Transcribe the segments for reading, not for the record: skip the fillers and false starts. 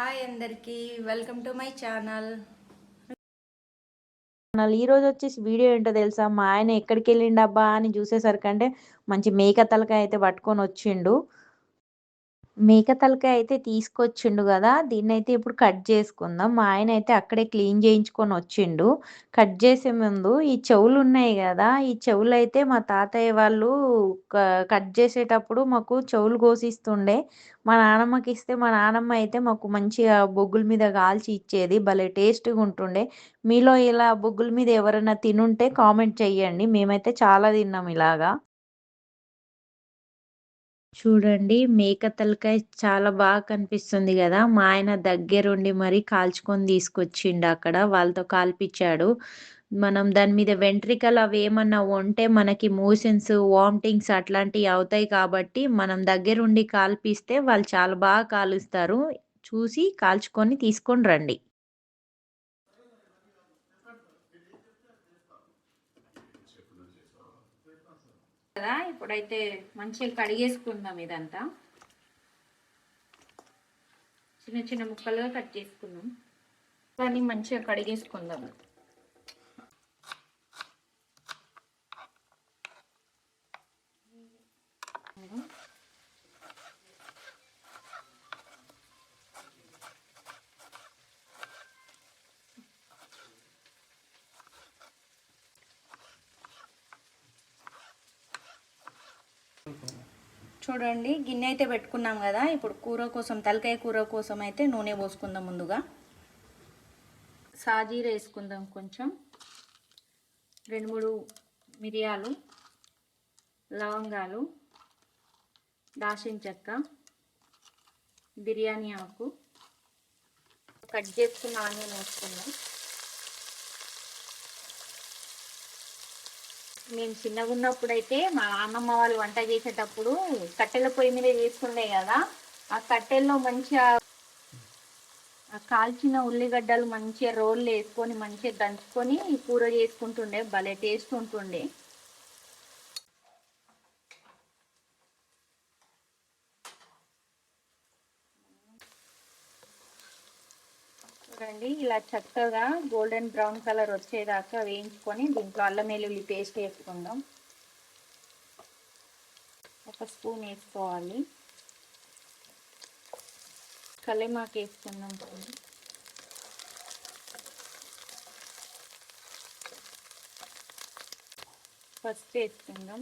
Hi అందరికీ welcome to my channel. ఈ రోజు వచ్చేసి వీడియో ఏంటో తెలుసా? మా ఆయన ఎక్కడికి వెళ్ళిండబ్బా అని చూసేసరికంటే మంచి మేక తలకాయ అయితే పట్టుకొని వచ్చిండు. మేక తలకాయ అయితే తీసుకొచ్చిండు కదా, దీన్నైతే ఇప్పుడు కట్ చేసుకుందాం. మా ఆయన అయితే అక్కడే క్లీన్ చేయించుకొని వచ్చిండు. కట్ చేసే ముందు ఈ చెవులు ఉన్నాయి కదా, ఈ చెవులు అయితే మా తాతయ్య వాళ్ళు కట్ చేసేటప్పుడు మాకు చెవులు కోసిస్తుండే. మా నానమ్మకి ఇస్తే మా నానమ్మ అయితే మాకు మంచిగా బొగ్గుల మీద కాల్చి ఇచ్చేది, భలే టేస్ట్గా ఉంటుండే. మీలో ఇలా బొగ్గుల మీద ఎవరైనా తినుంటే కామెంట్ చెయ్యండి. మేమైతే చాలా తిన్నాం ఇలాగా. చూడండి, మేక తలకాయ చాలా బాగా కనిపిస్తుంది కదా. మా ఆయన దగ్గరుండి మరి కాల్చుకొని తీసుకొచ్చిండు, అక్కడ వాళ్ళతో కాల్పించాడు. మనం దాని మీద వెంట్రికలు అవి ఏమన్నా ఉంటే మనకి మోషన్స్ వామిటింగ్స్ అట్లాంటివి అవుతాయి కాబట్టి మనం దగ్గరుండి కాల్పిస్తే వాళ్ళు చాలా బాగా కాలుస్తారు. చూసి కాల్చుకొని తీసుకొని రండి. కదా ఇప్పుడైతే మంచిగా కడిగేసుకుందాం. ఇదంతా చిన్న చిన్న ముక్కలుగా కట్ చేసుకుందాం. దాన్ని మంచిగా కడిగేసుకుందాం. చూడండి, గిన్నె అయితే పెట్టుకున్నాం కదా. ఇప్పుడు కూర కోసం, తలకాయ కూర కోసం అయితే నూనె పోసుకుందాం. ముందుగా సాజీర వేసుకుందాం, కొంచెం 2-3 మిరియాలు, లవంగాలు, దాల్చిన చెక్క, బిర్యానీ ఆకు, కట్ చేసుకున్న ఆనియన్ వేసుకుందాం. మేము చిన్నగా ఉన్నప్పుడు అయితే మా అమ్మమ్మ వాళ్ళు వంట చేసేటప్పుడు కట్టెల పొయ్యి మీద చేసుకుండే కదా. ఆ కట్టెల్లో మంచిగా కాల్చిన ఉల్లిగడ్డలు మంచిగా రోళ్ళు వేసుకొని మంచిగా దంచుకొని కూర చేసుకుంటుండే, భలే టేస్ట్ ఉంటుండే. చూడండి, ఇలా చక్కగా గోల్డెన్ బ్రౌన్ కలర్ వచ్చేదాకా వేయించుకొని దీంట్లో అల్లం వెల్లుల్లి పేస్ట్ వేసుకుందాం. 1 స్పూన్ వేసుకోవాలి. కల్లేమాకు వేసుకుందాం. పసుపు వేసుకుందాం.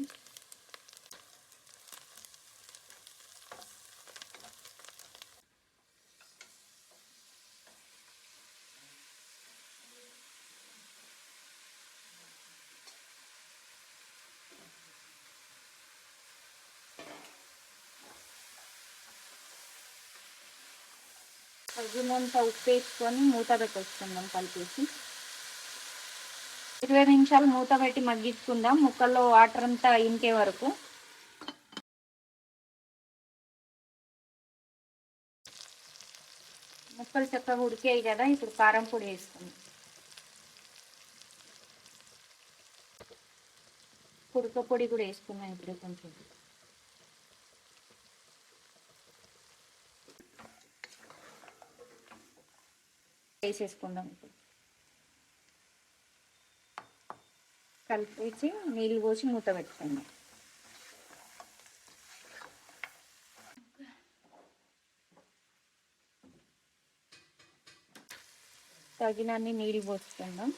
తగినంత ఉప్పు వేసుకొని మూత పెట్టేసుకుందాం కలిపేసి. 20 నిమిషాలు మూత పెట్టి మగ్గించుకుందాం, ముక్కల్లో వాటర్ అంతా ఇంకే వరకు. ముక్కలు చక్కగా ఉడికాయి కదా, ఇప్పుడు కారం పొడి వేసుకుందాం. కుడక పొడి కూడా వేసుకున్నాం ఇప్పుడు కొంచెం. వేసేసుకుందాం. ఇప్పుడు కలిపేసి నీళ్ళు పోసి మూత పెట్టుకుందాం. తగినన్ని నీళ్ళు పోసుకుందాం.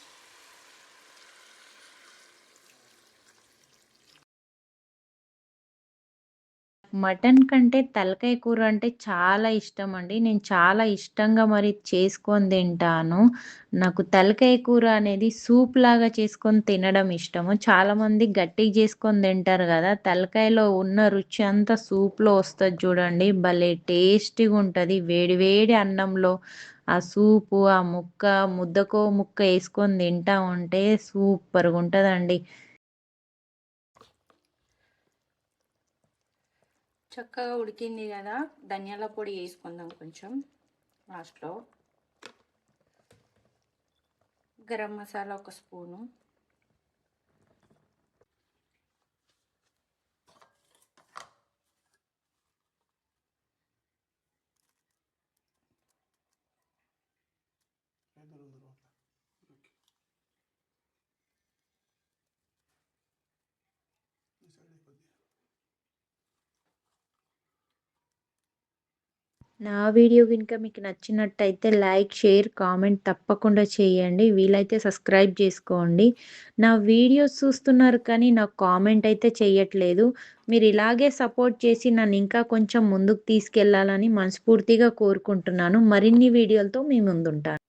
మటన్ కంటే తలకాయ కూర అంటే చాలా ఇష్టం అండి. నేను చాలా ఇష్టంగా మరి చేసుకొని తింటాను. నాకు తలకాయ కూర అనేది సూప్ లాగా చేసుకొని తినడం ఇష్టము. చాలామంది గట్టిగా చేసుకొని తింటారు కదా, తలకాయలో ఉన్న రుచి అంతా సూప్లో వస్తుంది చూడండి, భలే టేస్టీగా ఉంటుంది. వేడి వేడి అన్నంలో ఆ సూపు, ఆ ముక్క, ముద్దకో ముక్క వేసుకొని తింటా ఉంటే సూపర్గా ఉంటుందండి. చక్కగా ఉడికింది కదా, ధనియాల పొడి వేసుకుందాం కొంచెం లాస్ట్లో. గరం మసాలా 1 స్పూను, నా వీడియో కనుక మీకు నచ్చినట్టయితే లైక్, షేర్, కామెంట్ తప్పకుండా చేయండి. వీలైతే సబ్స్క్రైబ్ చేసుకోండి. నా వీడియోస్ చూస్తున్నారు కానీ నాకు కామెంట్ అయితే చేయట్లేదు. మీరు ఇలాగే సపోర్ట్ చేసి నన్ను ఇంకా కొంచెం ముందుకు తీసుకెళ్లాలని మనస్ఫూర్తిగా కోరుకుంటున్నాను. మరిన్ని వీడియోలతో మీ ముందుంటాను.